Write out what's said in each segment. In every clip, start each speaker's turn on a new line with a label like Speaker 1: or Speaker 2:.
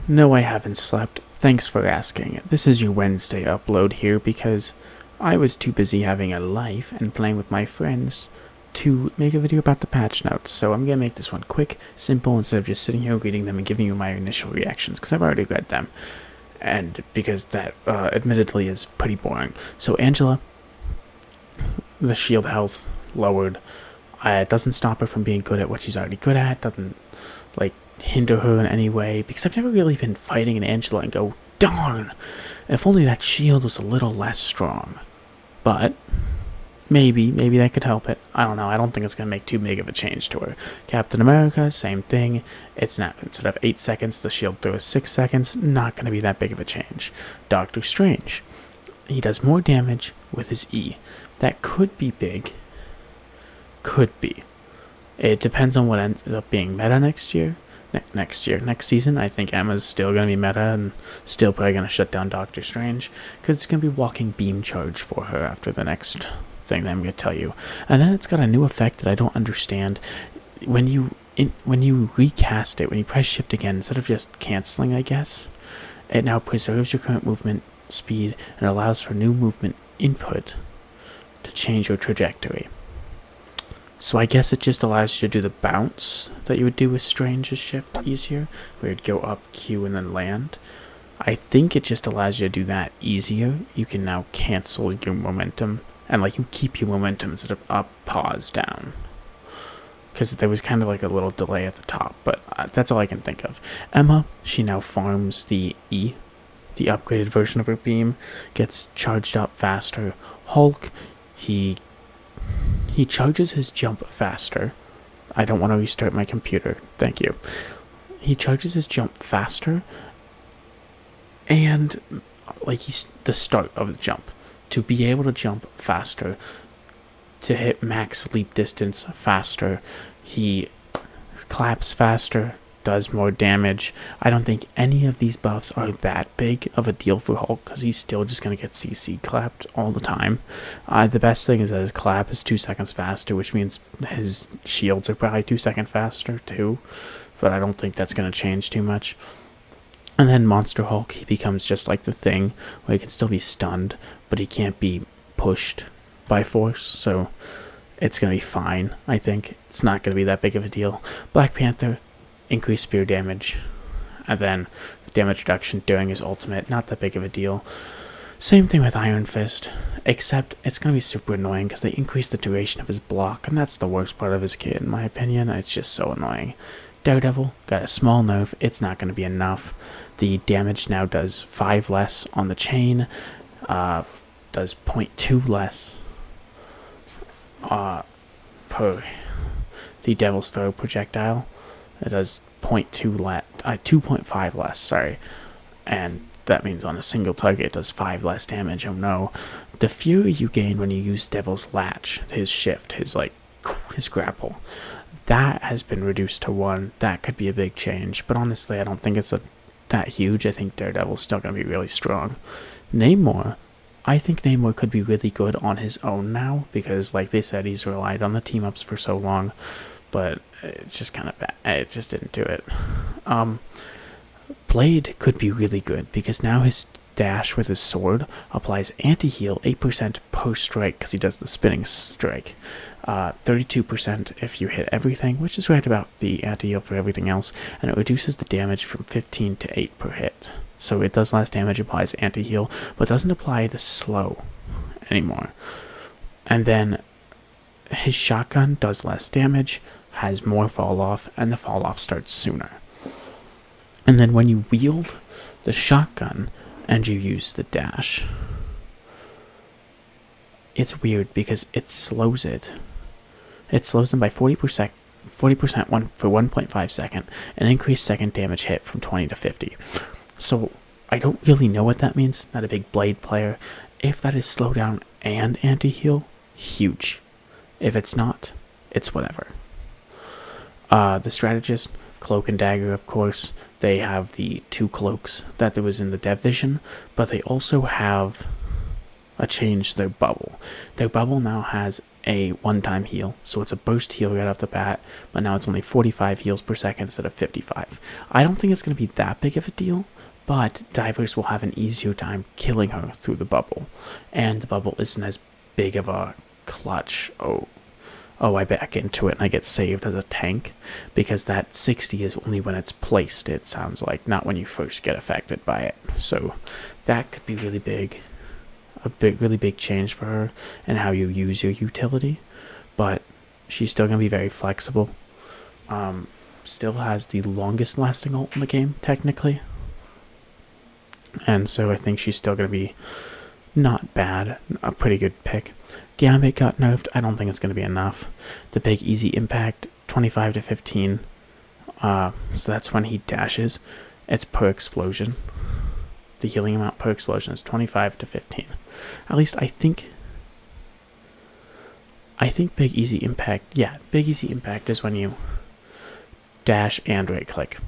Speaker 1: No, I haven't slept. Thanks for asking. This is your Wednesday upload here because I was too busy having a life and playing with my friends to make a video about the patch notes. So I'm going to make this one quick, simple, instead of just sitting here reading them and giving you my initial reactions, because I've already read them. And because that, admittedly, is pretty boring. So Angela, the shield health lowered. It doesn't stop her from being good at what she's already good at. Doesn't, like, hinder her in any way, because I've never really been fighting an Angela and go, darn, if only that shield was a little less strong. But maybe that could help it. I don't know. I don't think it's going to make too big of a change to her. Captain America, same thing. It's not, instead of 8 seconds, the shield throw is 6 seconds. Not going to be that big of a change. Doctor Strange, he does more damage with his E. That could be big. Could be. It depends on what ends up being meta next year. Next season, I think Emma's still going to be meta and still probably going to shut down Doctor Strange, because it's going to be walking beam charge for her after the next thing that I'm going to tell you. And then it's got a new effect that I don't understand. When you recast it, when you press shift again, instead of just canceling, I guess, it now preserves your current movement speed and allows for new movement input to change your trajectory. So I guess it just allows you to do the bounce that you would do with Strange's shift easier, where you'd go up, Q, and then land. I think it just allows you to do that easier. You can now cancel your momentum, and like you keep your momentum instead of up, pause, down. Because there was kind of like a little delay at the top, but that's all I can think of. Emma, she now farms the E. The upgraded version of her beam gets charged up faster. Hulk, he charges his jump faster. I don't want to restart my computer. Thank you. He charges his jump faster, and like he's the start of the jump. To be able to jump faster, to hit max leap distance faster, he claps faster, does more damage. I don't think any of these buffs are that big of a deal for Hulk, because he's still just going to get CC clapped all the time. The best thing is that his clap is 2 seconds faster, which means his shields are probably 2 seconds faster too, but I don't think that's going to change too much. And then Monster Hulk, he becomes just like the Thing, where he can still be stunned, but he can't be pushed by force, so it's going to be fine, I think. It's not going to be that big of a deal. Black Panther, increased spear damage, and then damage reduction during his ultimate, not that big of a deal. Same thing with Iron Fist, except it's going to be super annoying because they increase the duration of his block, and that's the worst part of his kit in my opinion. It's just so annoying. Daredevil got a small nerf. It's not going to be enough. The damage now does 5 less on the chain, does 0.2 less per the Devil's Throw projectile. It does 2.5 less, sorry. And that means on a single target it does 5 less damage. Oh no. The fury you gain when you use Devil's Latch, his shift, his grapple, that has been reduced to 1. That could be a big change, but honestly I don't think it's that huge. I think Daredevil's still going to be really strong. Namor, I think Namor could be really good on his own now, because like they said, he's relied on the team-ups for so long, but it's just kind of bad. It just didn't do it. Blade could be really good, because now his dash with his sword applies anti-heal 8% per strike, because he does the spinning strike. 32% if you hit everything, which is right about the anti-heal for everything else, and it reduces the damage from 15 to 8 per hit. So it does less damage, applies anti-heal, but doesn't apply the slow anymore. And then his shotgun does less damage, has more fall off, and the fall off starts sooner. And then when you wield the shotgun and you use the dash, it's weird because it slows it. It slows them by 40% for 1.5 seconds, and increased second damage hit from 20 to 50. So I don't really know what that means. Not a big Blade player. If that is slowdown and anti-heal, huge. If it's not, it's whatever. The strategist, Cloak and Dagger, of course, they have the 2 cloaks that there was in the Dev Vision, but they also have changed their bubble. Their bubble now has a one-time heal, so it's a burst heal right off the bat, but now it's only 45 heals per second instead of 55. I don't think it's going to be that big of a deal, but divers will have an easier time killing her through the bubble, and the bubble isn't as big of a clutch. I back into it and I get saved as a tank, because that 60 is only when it's placed, it sounds like, not when you first get affected by it. So that could be really big, really big change for her and how you use your utility, but she's still going to be very flexible. Still has the longest lasting ult in the game, technically, and so I think she's still going to be not bad, a pretty good pick. Gambit got nerfed. I don't think it's going to be enough. The big easy impact, 25 to 15. So that's when he dashes. It's per explosion. The healing amount per explosion is 25 to 15. At least I think big easy impact. Yeah, big easy impact is when you dash and right click.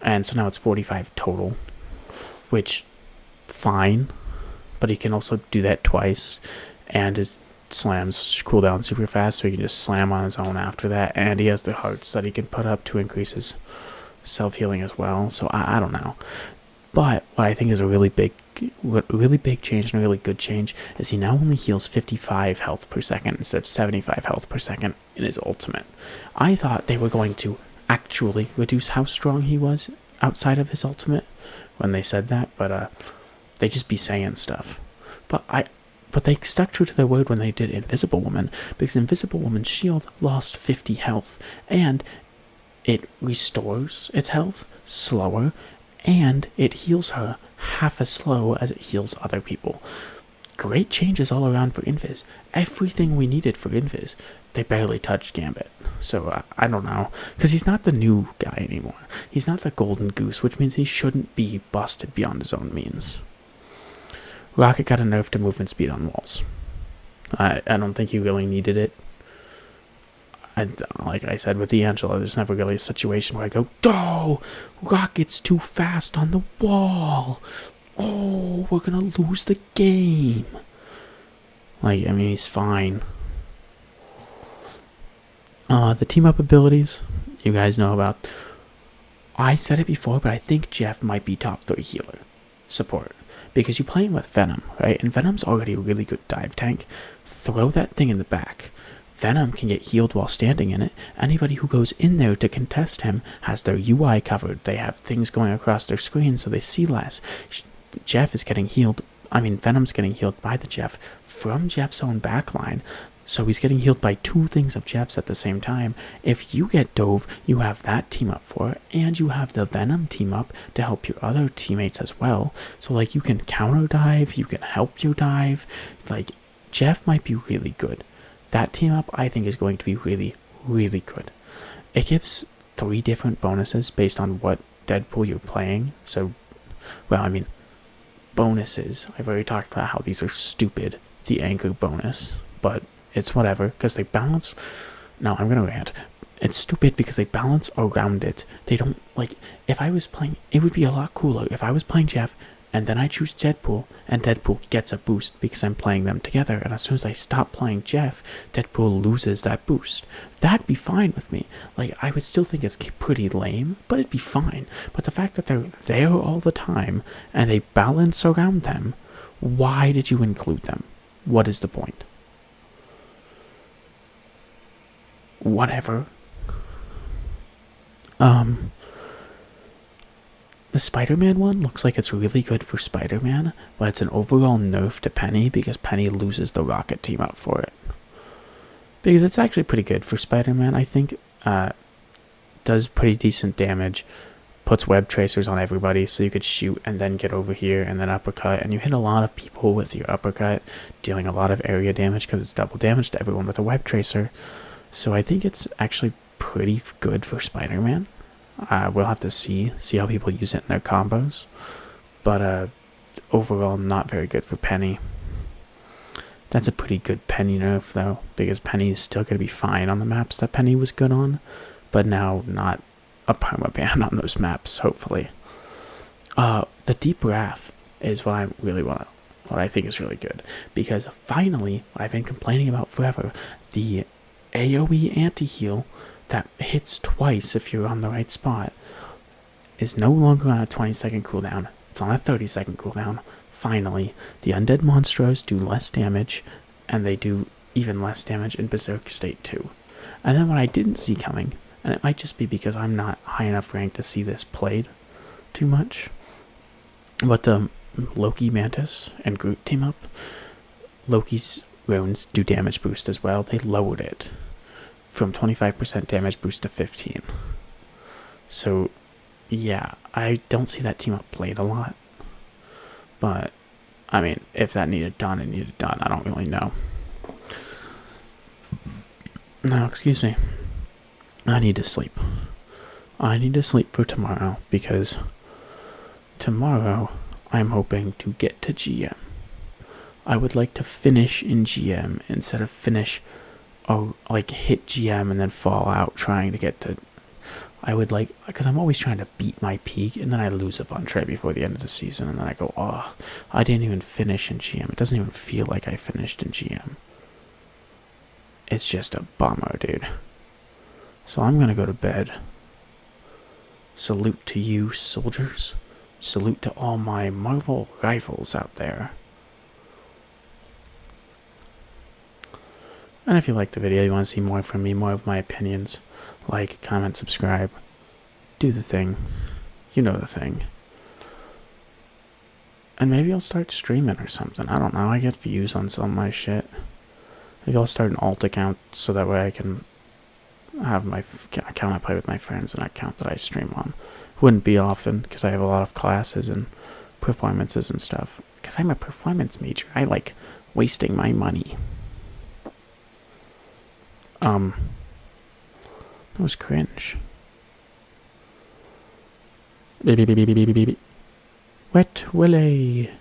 Speaker 1: And so now it's 45 total, which fine, but he can also do that twice, and his slams cool down super fast, so he can just slam on his own after that, and he has the hearts that he can put up to increase his self-healing as well. So I don't know, but what I think is a really big change and a really good change is he now only heals 55 health per second instead of 75 health per second in his ultimate. I thought they were going to actually reduce how strong he was outside of his ultimate when they said that, but they just be saying stuff. But they stuck true to their word when they did Invisible Woman, because Invisible Woman's shield lost 50 health, and it restores its health slower, and it heals her half as slow as it heals other people. Great changes all around for Invis. Everything we needed for Invis. They barely touched Gambit. So I don't know, because he's not the new guy anymore. He's not the golden goose, which means he shouldn't be busted beyond his own means. Rocket got a nerf to movement speed on walls. I don't think he really needed it. Like I said with the Angela, there's never really a situation where I go, "Oh, Rocket's too fast on the wall. Oh, we're gonna lose the game." Like, I mean, he's fine. The team up abilities, you guys know about. I said it before, but I think Jeff might be top 3 healer support, because you play him with Venom, right? And Venom's already a really good dive tank. Throw that thing in the back. Venom can get healed while standing in it. Anybody who goes in there to contest him has their UI covered. They have things going across their screen so they see less. Jeff is getting healed. Venom's getting healed by the Jeff from Jeff's own backline. So he's getting healed by 2 things of Jeff's at the same time. If you get dove, you have that team up for it, and you have the Venom team up to help your other teammates as well. So, like, you can counter dive, you can help you dive. Like, Jeff might be really good. That team up, I think, is going to be really, really good. It gives 3 different bonuses based on what Deadpool you're playing. So, bonuses. I've already talked about how these are stupid. The anchor bonus, but it's whatever, because they balance. No, I'm gonna rant. It's stupid because they balance around it. They don't, like, if I was playing, it would be a lot cooler if I was playing Jeff and then I choose Deadpool and Deadpool gets a boost because I'm playing them together, and as soon as I stop playing Jeff, Deadpool loses that boost. That'd be fine with me. Like, I would still think it's pretty lame, but it'd be fine. But the fact that they're there all the time and they balance around them, why did you include them? What is the point? Whatever. The Spider-Man one looks like it's really good for Spider-Man, but it's an overall nerf to Penny because Penny loses the Rocket team up for it. Because it's actually pretty good for Spider-Man, I think. Does pretty decent damage, puts web tracers on everybody, so you could shoot and then get over here and then uppercut, and you hit a lot of people with your uppercut, dealing a lot of area damage because it's double damage to everyone with a web tracer. So I think it's actually pretty good for Spider-Man. We'll have to see how people use it in their combos, but overall not very good for Penny. That's a pretty good Penny nerf though, because Penny is still going to be fine on the maps that Penny was good on, but now not a permaban on those maps, hopefully. The Deep Wrath is what I really want to what I think is really good. Because finally, what I've been complaining about forever, the AoE anti-heal that hits twice if you're on the right spot is no longer on a 20-second cooldown. It's on a 30-second cooldown. Finally, the undead monsters do less damage, and they do even less damage in Berserk State 2. And then what I didn't see coming, and it might just be because I'm not high enough ranked to see this played too much, but the Loki, Mantis, and Groot team up, Loki's runes do damage boost as well. They lowered it from 25% damage boost to 15. So, yeah, I don't see that team up played a lot. But, I mean, if that needed done, it needed done. I don't really know. No, excuse me. I need to sleep. I need to sleep for tomorrow because tomorrow I'm hoping to get to GM. I would like to finish in GM instead of finish, like hit GM and then fall out trying to get to. I would like, because I'm always trying to beat my peak and then I lose a bunch right before the end of the season and then I go, oh, I didn't even finish in GM. It doesn't even feel like I finished in GM. It's just a bummer, dude. So I'm gonna go to bed. Salute to you, soldiers. Salute to all my Marvel rivals out there. And if you like the video, you want to see more from me, more of my opinions, like, comment, subscribe. Do the thing. You know the thing. And maybe I'll start streaming or something. I don't know. I get views on some of my shit. Maybe I'll start an alt account so that way I can have my account I play with my friends and an account that I stream on. Wouldn't be often because I have a lot of classes and performances and stuff. Because I'm a performance major. I like wasting my money. That was cringe. Wet Willy.